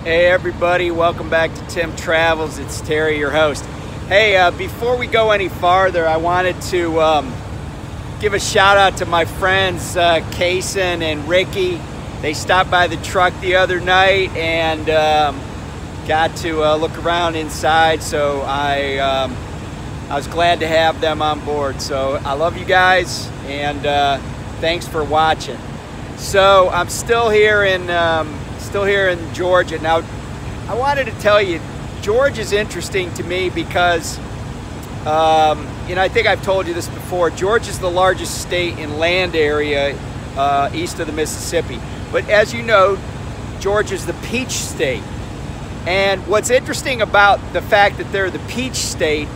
Hey everybody, welcome back to Tim Travels. It's Terry, your host. Hey, before we go any farther, I wanted to give a shout out to my friends Kaysen and Ricky. They stopped by the truck the other night and got to look around inside, so I was glad to have them on board. So I love you guys, and thanks for watching. So I'm still here in Georgia. Now, I wanted to tell you, Georgia is interesting to me because, I think I've told you this before. Georgia is the largest state in land area east of the Mississippi. But as you know, Georgia is the peach state. And what's interesting about the fact that they're the peach state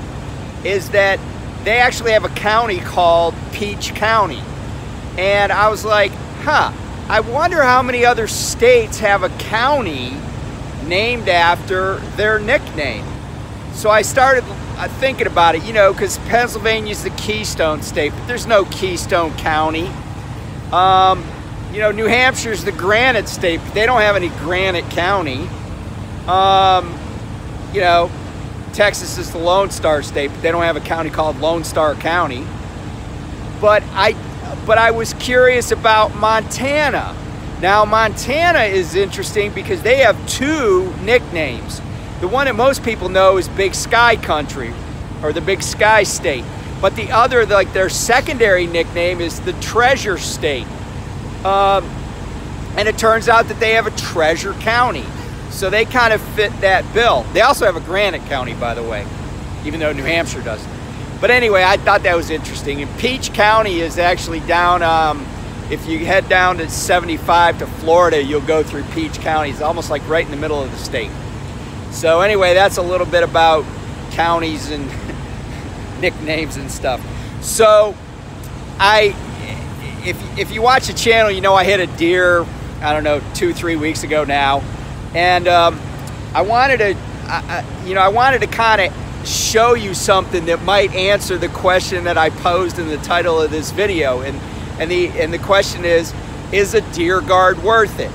is that they actually have a county called Peach County. And I was like, I wonder how many other states have a county named after their nickname. So I started thinking about it, because Pennsylvania's the Keystone State, but there's no Keystone County. New Hampshire's the Granite State, but they don't have any Granite County. Texas is the Lone Star State, but they don't have a county called Lone Star County. But I was curious about Montana. Now, Montana is interesting because they have two nicknames. The one that most people know is Big Sky Country, or the Big Sky State. But the other, like their secondary nickname, is the Treasure State. And it turns out that they have a Treasure County. So they kind of fit that bill. They also have a Granite County, by the way, even though New Hampshire doesn't. But anyway, I thought that was interesting. And Peach County is actually down, if you head down to 75 to Florida, you'll go through Peach County. It's almost like right in the middle of the state. So anyway, that's a little bit about counties and nicknames and stuff. So if you watch the channel, you know I hit a deer, I don't know, 2-3 weeks ago now. And I wanted to kind of show you something that might answer the question that I posed in the title of this video, and the question is a deer guard worth it?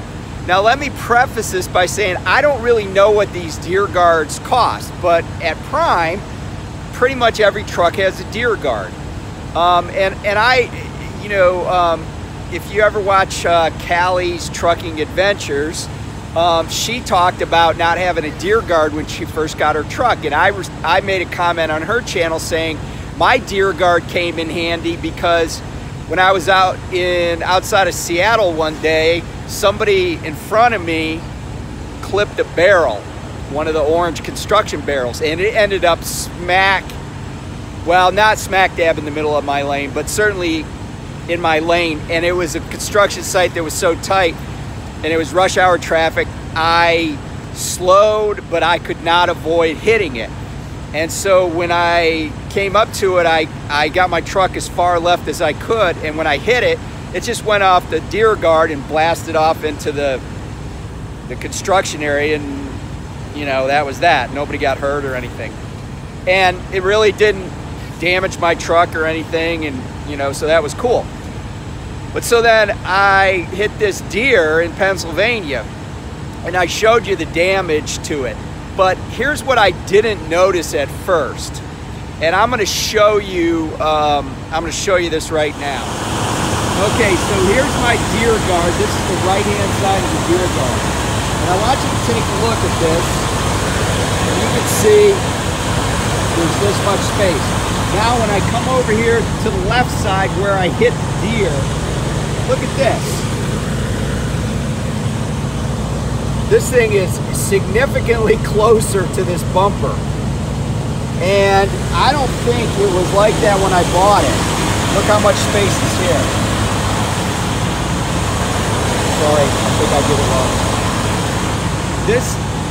Now let me preface this by saying I don't really know what these deer guards cost, but at Prime pretty much every truck has a deer guard. If you ever watch Callie's Trucking Adventures, she talked about not having a deer guard when she first got her truck, and I made a comment on her channel saying my deer guard came in handy because when I was outside of Seattle one day, somebody in front of me clipped a barrel, one of the orange construction barrels, and it ended up not smack dab in the middle of my lane, but certainly in my lane. And it was a construction site that was so tight, and it was rush hour traffic. I slowed, but I could not avoid hitting it. And so when I came up to it, I got my truck as far left as I could, and when I hit it, it just went off the deer guard and blasted off into the construction area, and that was that. Nobody got hurt or anything. And it really didn't damage my truck or anything, and so that was cool. But so then I hit this deer in Pennsylvania, and I showed you the damage to it. But here's what I didn't notice at first, and I'm going to show you. This right now. Okay, so here's my deer guard. This is the right-hand side of the deer guard, and I want you to take a look at this. And you can see there's this much space. Now, when I come over here to the left side where I hit the deer, look at this. This thing is significantly closer to this bumper. And I don't think it was like that when I bought it. Look how much space is here. Sorry, I think I did it wrong.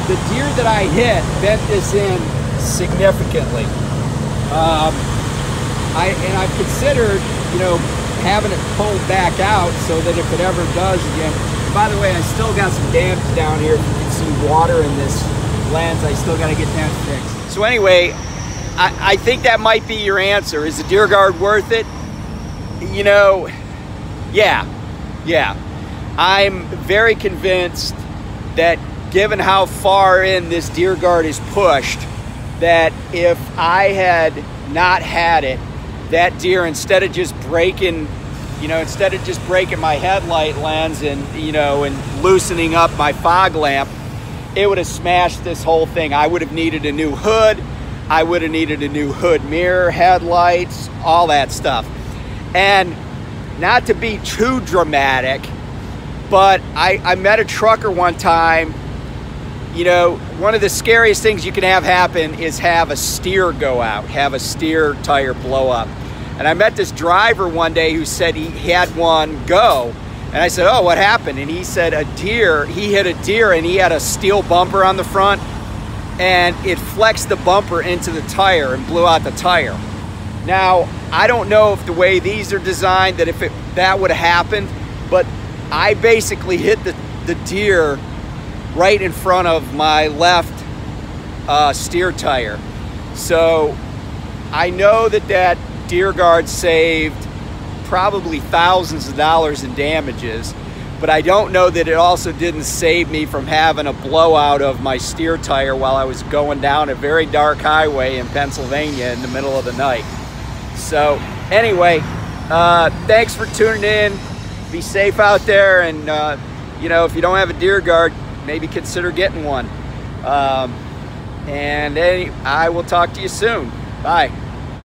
The deer that I hit bent this in significantly. I've considered, having it pulled back out so that if it ever does again. By the way, I still got some damage down here. If you can see water in this lens, I still got to get that fixed. So anyway, I think that might be your answer. Is the deer guard worth it? Yeah. I'm very convinced that given how far in this deer guard is pushed, that if I had not had it, that deer, instead of just breaking my headlight lens and, and loosening up my fog lamp, it would have smashed this whole thing. I would have needed a new hood. I would have needed a new hood mirror, headlights, all that stuff. And not to be too dramatic, but I met a trucker one time. One of the scariest things you can have happen is have a steer go out, have a steer tire blow up. And I met this driver one day who said he had one go. And I said, oh, what happened? And he said he hit a deer and he had a steel bumper on the front, and it flexed the bumper into the tire and blew out the tire. Now, I don't know if the way these are designed that would have happened, but I basically hit the deer right in front of my left steer tire. So I know that deer guard saved probably thousands of dollars in damages, but I don't know that it also didn't save me from having a blowout of my steer tire while I was going down a very dark highway in Pennsylvania in the middle of the night. So anyway, thanks for tuning in. Be safe out there, and if you don't have a deer guard, maybe consider getting one. I will talk to you soon. Bye.